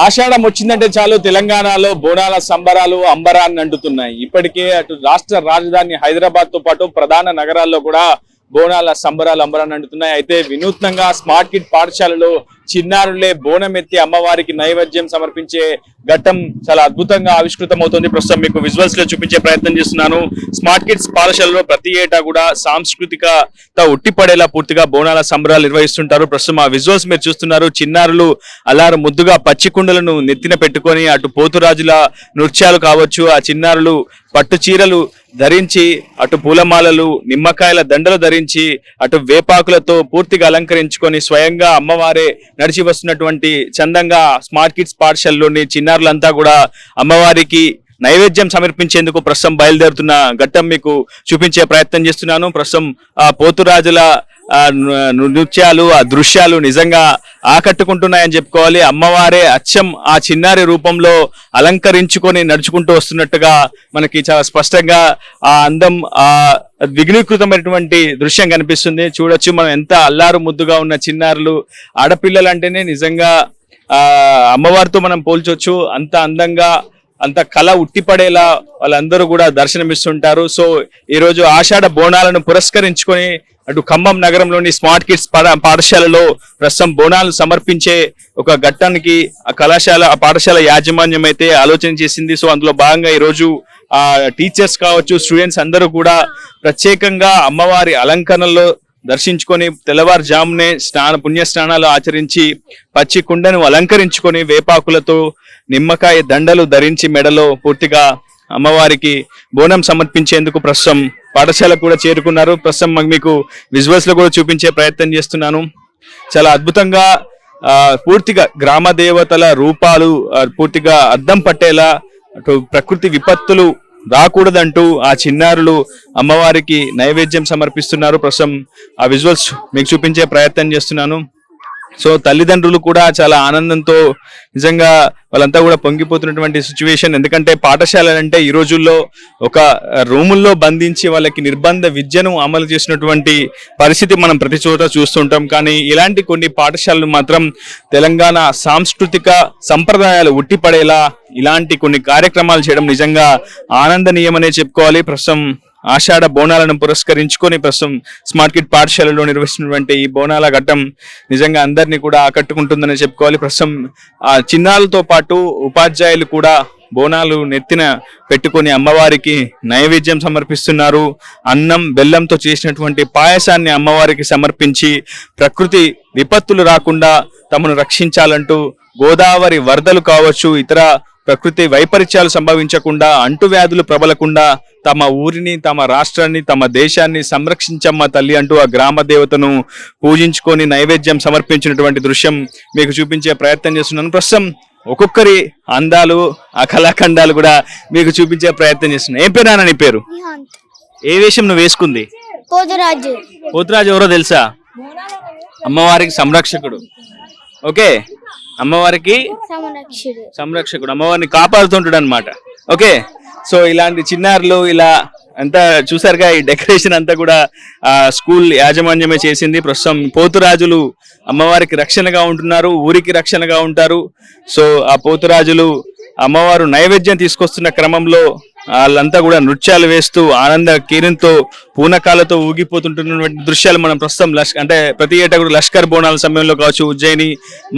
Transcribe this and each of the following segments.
ఆషాఢం వచ్చిందంటే చాలు తెలంగాణలో బోనాల సంబరాలు అంబరాన్ని అంటున్నాయి. ఇప్పటికే అటు రాష్ట్ర రాజధాని హైదరాబాద్ తో పాటు ప్రధాన నగరాల్లో కూడా బోనాల సంబరాలు అంబరాన్ని అంటున్నాయి. అయితే వినూత్నంగా స్మార్ట్ కిడ్ పాఠశాలలో చిన్నారులే బోనం ఎత్తి అమ్మవారికి నైవేద్యం సమర్పించే ఘట్టం చాలా అద్భుతంగా ఆవిష్కృతం అవుతుంది. ప్రస్తుతం మీకు విజువల్స్ లో చూపించే ప్రయత్నం చేస్తున్నాను. స్మార్ట్ కిడ్స్ పాఠశాలలో ప్రతి ఏటా కూడా సాంస్కృతికత ఉట్టిపడేలా పూర్తిగా బోనాల సంబరాలు నిర్వహిస్తుంటారు. ప్రస్తుతం ఆ విజువల్స్ మీరు చూస్తున్నారు. చిన్నారులు అలారు ముద్దుగా పచ్చి కుండలను నెత్తిన పెట్టుకొని అటు పోతురాజుల నృత్యాలు కావచ్చు, ఆ చిన్నారులు పట్టు చీరలు ధరించి అటు పూలమాలలు నిమ్మకాయల దండలు ధరించి అటు వేపాకులతో పూర్తిగా అలంకరించుకొని స్వయంగా అమ్మవారే నడిచి వస్తున్నటువంటి చందంగా స్మార్ట్ కిడ్స్ పాఠశాలలోని చిన్నారులంతా కూడా అమ్మవారికి నైవేద్యం సమర్పించేందుకు ప్రస్తుతం బయలుదేరుతున్న ఘట్టం మీకు చూపించే ప్రయత్నం చేస్తున్నాను. ప్రస్తుతం ఆ పోతురాజుల నృత్యాలు ఆ దృశ్యాలు నిజంగా ఆకట్టుకుంటున్నాయని చెప్పుకోవాలి. అమ్మవారే అచ్చం ఆ చిన్నారి రూపంలో అలంకరించుకొని నడుచుకుంటూ వస్తున్నట్టుగా మనకి చాలా స్పష్టంగా ఆ అందం ఆ విఘ్నీకృతమైనటువంటి దృశ్యం కనిపిస్తుంది. చూడొచ్చు మనం ఎంత అల్లారు ముద్దుగా ఉన్న చిన్నారులు. ఆడపిల్లలు అంటేనే నిజంగా అమ్మవారితో మనం పోల్చొచ్చు. అంత అందంగా అంత కళ ఉట్టిపడేలా వాళ్ళందరూ కూడా దర్శనమిస్తుంటారు. సో ఈ రోజు ఆషాఢ బోనాలను పురస్కరించుకొని అటు ఖమ్మం నగరంలోని స్మార్ట్ కిడ్స్ పాఠశాలలో ప్రస్తుతం బోనాలు సమర్పించే ఒక ఘట్టానికి ఆ పాఠశాల యాజమాన్యం అయితే ఆలోచన చేసింది. సో అందులో భాగంగా ఈ రోజు ఆ టీచర్స్ కావచ్చు, స్టూడెంట్స్ అందరూ కూడా ప్రత్యేకంగా అమ్మవారి అలంకరణలో దర్శించుకొని తెల్లవారుజామునే పుణ్య స్నానాలు ఆచరించి పచ్చి కుండను అలంకరించుకొని వేపాకులతో నిమ్మకాయ దండలు ధరించి మెడలో పూర్తిగా అమ్మవారికి బోనం సమర్పించేందుకు ప్రస్తుతం పాఠశాల కూడా చేరుకున్నారు. ప్రస్తుతం మీకు విజువల్స్ లో కూడా చూపించే ప్రయత్నం చేస్తున్నాను. చాలా అద్భుతంగా పూర్తిగా గ్రామ దేవతల రూపాలు పూర్తిగా అద్దం పట్టేలా అటు ప్రకృతి విపత్తులు రాకూడదంటూ ఆ చిన్నారులు అమ్మవారికి నైవేద్యం సమర్పిస్తున్నారు. ప్రస్తుతం ఆ విజువల్స్ మీకు చూపించే ప్రయత్నం చేస్తున్నాను. సో తల్లిదండ్రులు కూడా చాలా ఆనందంతో నిజంగా వాళ్ళంతా కూడా పొంగిపోతున్నటువంటి సిచ్యువేషన్. ఎందుకంటే పాఠశాలలు అంటే ఈ రోజుల్లో ఒక రూముల్లో బంధించి వాళ్ళకి నిర్బంధ విద్యను అమలు చేసినటువంటి పరిస్థితి మనం ప్రతి చోట చూస్తుంటాం. కానీ ఇలాంటి కొన్ని పాఠశాలలు మాత్రం తెలంగాణ సాంస్కృతిక సంప్రదాయాలు ఉట్టిపడేలా ఇలాంటి కొన్ని కార్యక్రమాలు చేయడం నిజంగా ఆనందనీయమనే చెప్పుకోవాలి. ప్రస్తుతం ఆషాఢ బోనాలను పురస్కరించుకొని ప్రస్తుతం స్మార్ట్ కిడ్ పాఠశాలలో నిర్వహిస్తున్నటువంటి ఈ బోనాల ఘట్టం నిజంగా అందరినీ కూడా ఆకట్టుకుంటుందని చెప్పుకోవాలి. ప్రస్తుతం ఆ చిన్నారులతో పాటు ఉపాధ్యాయులు కూడా బోనాలు నెత్తిన పెట్టుకొని అమ్మవారికి నైవేద్యం సమర్పిస్తున్నారు. అన్నం బెల్లంతో చేసినటువంటి పాయసాన్ని అమ్మవారికి సమర్పించి ప్రకృతి విపత్తులు రాకుండా తమను రక్షించాలంటూ గోదావరి వరదలు కావచ్చు, ఇతర ప్రకృతి వైపరీత్యాలు సంభవించకుండా అంటువ్యాధులు ప్రబలకుండా తమ ఊరిని, తమ రాష్ట్రాన్ని, తమ దేశాన్ని సంరక్షించమ్మ తల్లి అంటూ ఆ గ్రామ దేవతను పూజించుకొని నైవేద్యం సమర్పించినటువంటి దృశ్యం మీకు చూపించే ప్రయత్నం చేస్తున్నాను. ప్రస్తుతం ఒక్కొక్కరి అందాలు ఆ కళాఖండాలు కూడా మీకు చూపించే ప్రయత్నం చేస్తున్నాను. ఏం పేరు నాన్న నీ పేరు? ఏ వేషం నువ్వు వేసుకుంది? పోతురాజు ఎవరో తెలుసా? అమ్మవారికి సంరక్షకుడు. ఓకే, అమ్మవారికి సంరక్షకుడు, అమ్మవారిని కాపాడుతుంటాడు అనమాట. ఓకే, సో ఇలాంటి చిన్నారులు ఇలా అంతా చూసారుగా. ఈ డెకరేషన్ అంతా కూడా ఆ స్కూల్ యాజమాన్యమే చేసింది. ప్రస్తుతం పోతురాజులు అమ్మవారికి రక్షణగా ఉంటున్నారు, ఊరికి రక్షణగా ఉంటారు. సో ఆ పోతురాజులు అమ్మవారు నైవేద్యం తీసుకొస్తున్న క్రమంలో వాళ్ళంతా కూడా నృత్యాలు వేస్తూ ఆనంద కీరంతో పూనకాలతో ఊగిపోతుంటున్నటువంటి దృశ్యాలు మనం ప్రస్తుతం అంటే ప్రతి ఏటా కూడా లష్కర్ బోనాల సమయంలో కావచ్చు, ఉజ్జయిని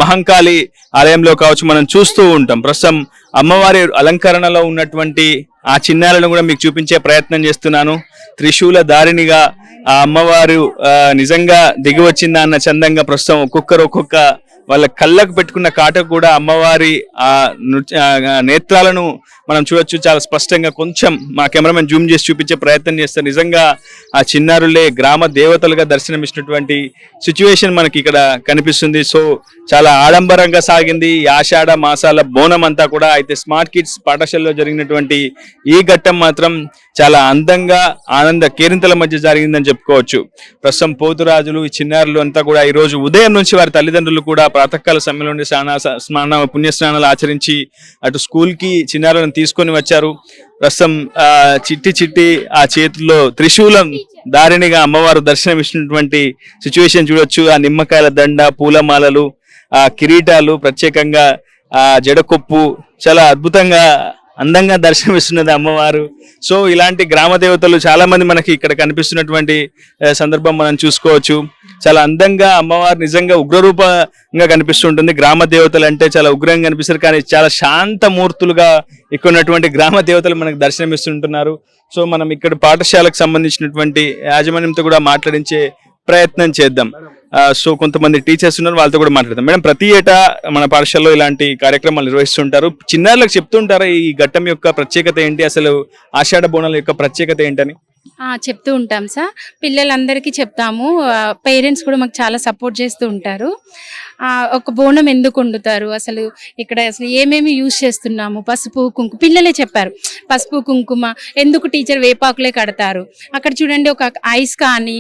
మహంకాళి ఆలయంలో కావచ్చు మనం చూస్తూ ఉంటాం. ప్రస్తుతం అమ్మవారి అలంకరణలో ఉన్నటువంటి ఆ చిన్నాలను కూడా మీకు చూపించే ప్రయత్నం చేస్తున్నాను. త్రిశూల దారినిగా ఆ అమ్మవారు నిజంగా దిగి వచ్చిందా అన్న చందంగా ప్రస్తుతం ఒక్కొక్క వాళ్ళ కళ్ళకు పెట్టుకున్న కాటకు కూడా అమ్మవారి ఆ నేత్రాలను మనం చూడొచ్చు చాలా స్పష్టంగా. కొంచెం మా కెమెరామెన్ జూమ్ చేసి చూపించే ప్రయత్నం చేస్తారు. నిజంగా ఆ చిన్నారులే గ్రామ దేవతలుగా దర్శనమిచ్చినటువంటి సిచ్యువేషన్ మనకి ఇక్కడ కనిపిస్తుంది. సో చాలా ఆడంబరంగా సాగింది ఈ ఆషాఢ మాసాల బోనం అంతా కూడా. అయితే స్మార్ట్ కిడ్స్ పాఠశాలలో జరిగినటువంటి ఈ ఘట్టం మాత్రం చాలా అందంగా ఆనంద కేరింతల మధ్య జరిగిందని చెప్పుకోవచ్చు. ప్రస్తుతం పోతురాజులు ఈ చిన్నారులు అంతా కూడా ఈ రోజు ఉదయం నుంచి వారి తల్లిదండ్రులు కూడా ప్రాతకాల సమయంలో పుణ్యస్నానాలు ఆచరించి అటు స్కూల్ కి చిన్నారులను తీసుకొని వచ్చారు. ప్రస్తుతం చిట్టి ఆ చేతుల్లో త్రిశూలం దారినిగా అమ్మవారు దర్శనం ఇచ్చినటువంటి సిచ్యువేషన్ చూడొచ్చు. ఆ నిమ్మకాయల దండ, పూలమాలలు, ఆ కిరీటాలు ప్రత్యేకంగా ఆ జడకొప్పు చాలా అద్భుతంగా అందంగా దర్శనమిస్తున్నది అమ్మవారు. సో ఇలాంటి గ్రామ దేవతలు చాలా మంది మనకి ఇక్కడ కనిపిస్తున్నటువంటి సందర్భం మనం చూసుకోవచ్చు. చాలా అందంగా అమ్మవారు నిజంగా ఉగ్రరూపంగా కనిపిస్తుంటుంది. గ్రామ దేవతలు అంటే చాలా ఉగ్రంగా కనిపిస్తారు, కానీ చాలా శాంతమూర్తులుగా ఇక్కడ ఉన్నటువంటి గ్రామ దేవతలు మనకు దర్శనమిస్తుంటున్నారు. సో మనం ఇక్కడ పాఠశాలకు సంబంధించినటువంటి యాజమాన్యంతో కూడా మాట్లాడించే ప్రయత్నం చేద్దాం. సో కొంతమంది టీచర్స్ ఉన్నారు, వాళ్ళతో కూడా మాట్లాడదాం. మేడం, ప్రతి ఏటా మన పాఠశాలలో ఇలాంటి కార్యక్రమాలు నిర్వహిస్తుంటారు. చిన్నారులకు చెప్తుంటారా ఈ ఘట్టం యొక్క ప్రత్యేకత ఏంటి, అసలు ఆషాఢ బోనాల యొక్క ప్రత్యేకత ఏంటని? చెప్తూ ఉంటాం సార్, పిల్లలందరికీ చెప్తాము. పేరెంట్స్ కూడా మాకు చాలా సపోర్ట్ చేస్తూ ఉంటారు. ఒక బోనం ఎందుకు వండుతారు, అసలు ఇక్కడ అసలు ఏమేమి యూజ్ చేస్తున్నాము, పసుపు కుంకుమ పిల్లలే చెప్పారు. పసుపు కుంకుమ ఎందుకు టీచర్ వేపాకులే కడతారు, అక్కడ చూడండి ఒక ఐస్ కానీ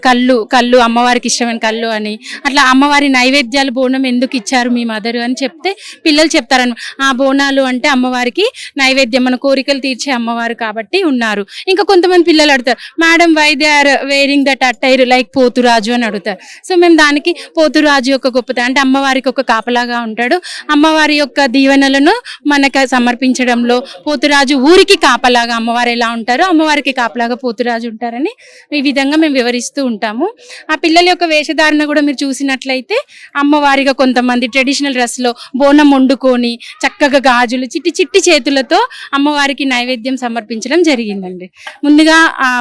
కళ్ళు అమ్మవారికి ఇష్టమైన కళ్ళు అని, అట్లా అమ్మవారి నైవేద్యాలు బోనం ఎందుకు ఇచ్చారు మీ మదరు అని చెప్తే పిల్లలు చెప్తారని. ఆ బోనాలు అంటే అమ్మవారికి నైవేద్యం, మన కోరికలు తీర్చే అమ్మవారు కాబట్టి ఉన్నారు. ఇంకా కొంతమంది పిల్లలు అడుగుతారు, madam why they are wearing that attire like Poturaju అని అడుగుతారు. సో మేము దానికి పోతురాజు యొక్క గొప్ప అంటే అమ్మవారికి ఒక కాపలాగా ఉంటాడు, అమ్మవారి యొక్క దీవెనలను మనకు సమర్పించడంలో పోతురాజు ఊరికి కాపలాగా అమ్మవారు ఎలా ఉంటారో అమ్మవారికి కాపలాగా పోతురాజు ఉంటారని ఈ విధంగా మేము వివరిస్తూ ఉంటాము. ఆ పిల్లల యొక్క వేషధారణ కూడా మీరు చూసినట్లయితే అమ్మవారిగా కొంతమంది ట్రెడిషనల్ డ్రెస్లో బోనం వండుకొని చక్కగా గాజులు చిట్టి చిట్టి చేతులతో అమ్మవారికి నైవేద్యం సమర్పించడం జరిగిందండి. ముందుగా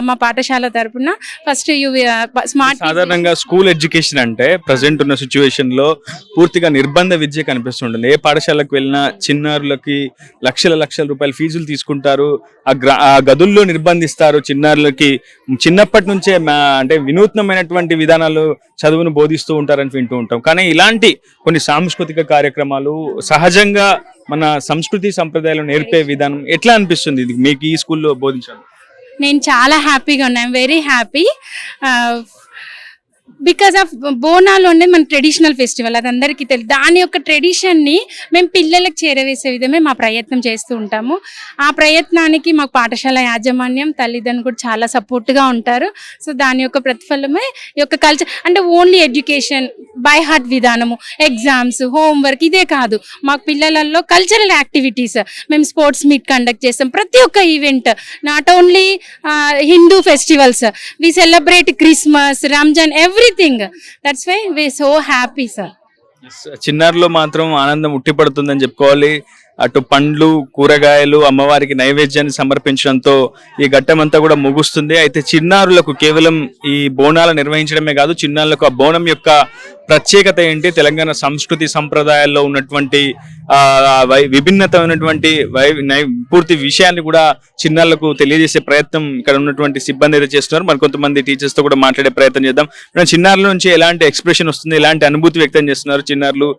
మా పాఠశాల తరపున ఫస్ట్ స్మార్ట్ సాధారణంగా స్కూల్ ఎడ్యుకేషన్ అంటే ప్రజెంట్ ఉన్న సిచ్యువేషన్ లో పూర్తిగా నిర్బంధ విద్య కనిపిస్తుంటుంది. ఏ పాఠశాలకు వెళ్ళినా చిన్నారులకి లక్షల రూపాయల ఫీజులు తీసుకుంటారు, ఆ గదుల్లో నిర్బంధిస్తారు. చిన్నారులకి చిన్నప్పటి నుంచే అంటే వినూత్నమైనటువంటి విధానాలు చదువును బోధిస్తూ ఉంటారని వింటూ ఉంటాం. కానీ ఇలాంటి కొన్ని సాంస్కృతిక కార్యక్రమాలు సహజంగా మన సంస్కృతి సంప్రదాయాలు నేర్పే విధానం ఎట్లా అనిపిస్తుంది ఇది మీకు ఈ స్కూల్లో బోధించాలి? నేను చాలా హ్యాపీగా ఉన్నాను, very happy. Because of Bonalu అనేది మన ట్రెడిషనల్ ఫెస్టివల్, అది అందరికీ తెలియదు. దాని యొక్క ట్రెడిషన్ని మేము పిల్లలకు చేరవేసే విధమే మా ప్రయత్నం చేస్తూ ఉంటాము. ఆ ప్రయత్నానికి మాకు పాఠశాల యాజమాన్యం తల్లిదండ్రులు కూడా చాలా సపోర్ట్గా ఉంటారు. సో దాని యొక్క ప్రతిఫలమే ఈ యొక్క కల్చర్ అంటే ఓన్లీ ఎడ్యుకేషన్ బై హార్ట్ విధానము, ఎగ్జామ్స్, హోంవర్క్ ఇదే కాదు. మాకు పిల్లలలో కల్చరల్ యాక్టివిటీస్, మేము స్పోర్ట్స్ మీట్ కండక్ట్ చేస్తాం. ప్రతి ఒక్క event, not only Hindu festivals, we celebrate Christmas, Ramzan, everything. That's why we're so happy, sir. చిన్నారులో మాత్రం ఆనందం ఉట్టిపడుతుందని చెప్పుకోవాలి. అటు పండ్లు, కూరగాయలు అమ్మవారికి నైవేద్యాన్ని సమర్పించడంతో ఈ ఘట్టం అంతా కూడా ముగుస్తుంది. అయితే చిన్నారులకు కేవలం ఈ బోనాలు నిర్వహించడమే కాదు, చిన్నారులకు ఆ బోనం యొక్క ప్రత్యేకత ఏంటి, తెలంగాణ సంస్కృతి సంప్రదాయాల్లో ఉన్నటువంటి విభిన్నతమైనటువంటి పూర్తి విషయాన్ని కూడా చిన్నారులకు తెలియజేసే ప్రయత్నం ఇక్కడ ఉన్నటువంటి సిబ్బంది అయితే చేస్తున్నారు. మరి కొంతమంది టీచర్స్ తో కూడా మాట్లాడే ప్రయత్నం చేద్దాం. చిన్నారుల నుంచి ఎలాంటి ఎక్స్ప్రెషన్ వస్తుంది, ఎలాంటి అనుభూతి వ్యక్తం చేస్తున్నారు చిన్నారులు,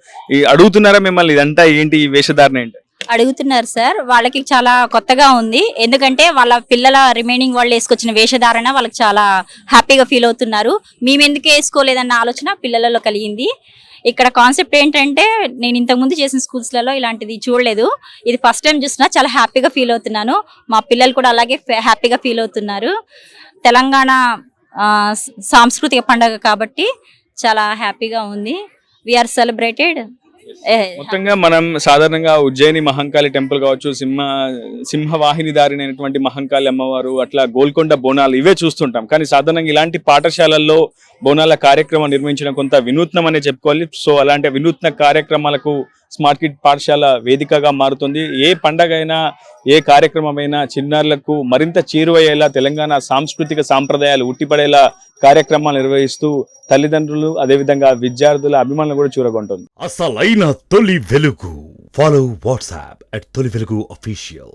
అడుగుతున్నారా మిమ్మల్ని ఇదంతా ఏంటి, ఈ వేషధారణ ఏంటి? అడుగుతున్నారు సార్. వాళ్ళకి చాలా కొత్తగా ఉంది, ఎందుకంటే వాళ్ళ పిల్లల రిమైనింగ్ వాళ్ళు వేసుకొచ్చిన వేషధారణ వాళ్ళకి చాలా హ్యాపీగా ఫీల్ అవుతున్నారు. మేము ఎందుకు వేసుకోలేదన్న ఆలోచన పిల్లలలో కలిగింది. ఇక్కడ కాన్సెప్ట్ ఏంటంటే నేను ఇంతకుముందు చేసిన స్కూల్స్లలో ఇలాంటిది చూడలేదు, ఇది ఫస్ట్ టైం చూసినా చాలా హ్యాపీగా ఫీల్ అవుతున్నాను. మా పిల్లలు కూడా అలాగే హ్యాపీగా ఫీల్ అవుతున్నారు. తెలంగాణ సాంస్కృతిక పండుగ కాబట్టి చాలా హ్యాపీగా ఉంది. We are celebrated. మొత్తంగా మనం సాధారణంగా ఉజ్జయిని మహంకాళి టెంపుల్ కావచ్చు, సింహవాహిని దారినటువంటి మహంకాళి అమ్మవారు, అట్లా గోల్కొండ బోనాలు ఇవే చూస్తుంటాం. కానీ సాధారణంగా ఇలాంటి పాఠశాలల్లో బోనాల కార్యక్రమం నిర్వహించడం కొంత వినూత్నం అనే చెప్పుకోవాలి. సో అలాంటి వినూత్న కార్యక్రమాలకు స్మార్ట్ కిడ్ పాఠశాల వేదికగా మారుతుంది. ఏ పండగ అయినా, ఏ కార్యక్రమమైనా చిన్నారులకు మరింత చేరువయ్యేలా, తెలంగాణ సాంస్కృతిక సాంప్రదాయాలు ఉట్టిపడేలా కార్యక్రమాలు నిర్వహిస్తూ తల్లిదండ్రులు అదేవిధంగా విద్యార్థుల అభిమానులు కూడా చూరగొంటుంది. అసలైన తొలి వెలుగు. ఫాలో వాట్సాప్ @తొలి వెలుగు official.